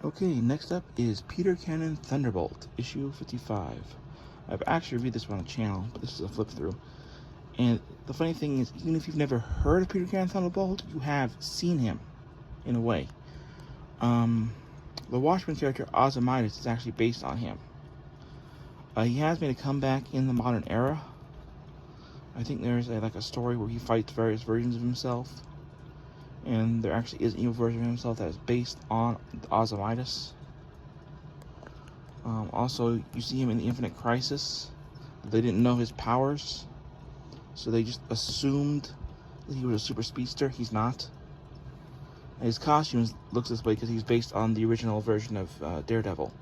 Okay, next up is Peter Cannon Thunderbolt, issue 55. I've actually reviewed this one on the channel, but this is a flip through. And the funny thing is, even if you've never heard of Peter Cannon Thunderbolt, you have seen him, in a way. The Watchmen character Ozymandias is actually based on him. He has made a comeback in the modern era. I think there's a story where he fights various versions of himself. And there actually is an evil version of himself that is based on Ozymandias. Also, you see him in the Infinite Crisis. They didn't know his powers, so they just assumed that he was a super speedster. He's not. And his costume looks this way because he's based on the original version of Daredevil.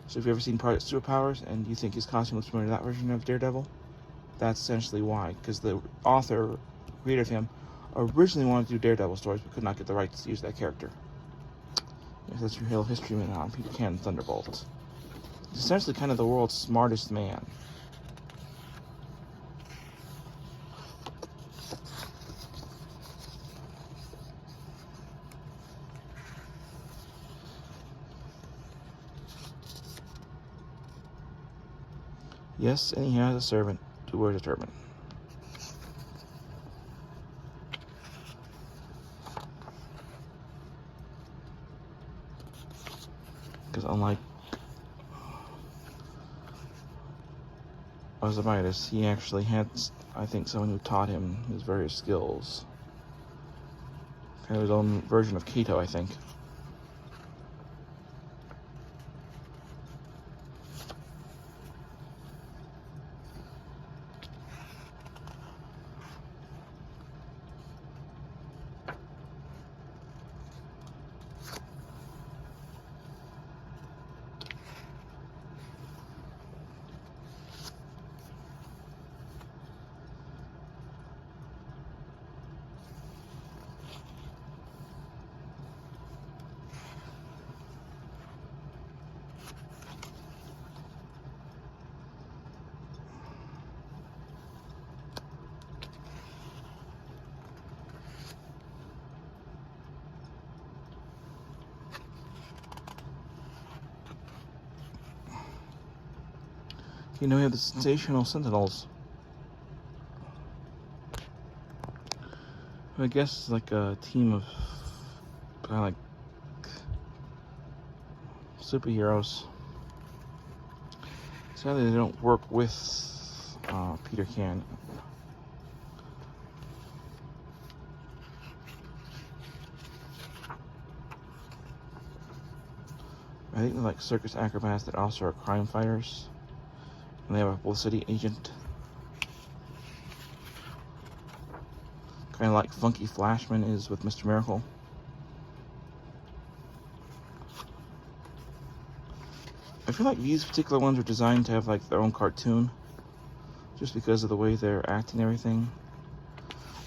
So if you've ever seen Project Superpowers and you think his costume looks similar to that version of Daredevil, that's essentially why. Because the author, creator of him, originally wanted to do Daredevil stories but could not get the rights to use that character. Yes, that's your little history minute on Peter Cannon Thunderbolt. He's essentially kind of the world's smartest man. Yes, and he has a servant who wears a turban. Because unlike Ozymandias, he actually had, I think, someone who taught him his various skills. Kind of his own version of Kato, I think. You know, we have the Sensational Sentinels. I guess it's like a team of kind of like superheroes. Sadly, they don't work with Peter Cannon. I think they're like circus acrobats that also are crime fighters. And they have a publicity agent. Kind of like Funky Flashman is with Mr. Miracle. I feel like these particular ones are designed to have like their own cartoon. Just because of the way they're acting and everything.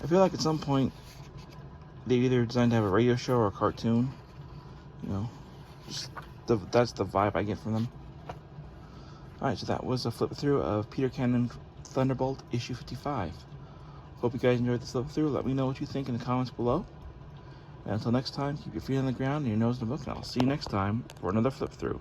I feel like at some point they either designed to have a radio show or a cartoon. You know, that's the vibe I get from them. Alright, so that was a flip through of Peter Cannon Thunderbolt issue 55. Hope you guys enjoyed this flip through. Let me know what you think in the comments below. And until next time, keep your feet on the ground and your nose in the book, and I'll see you next time for another flip through.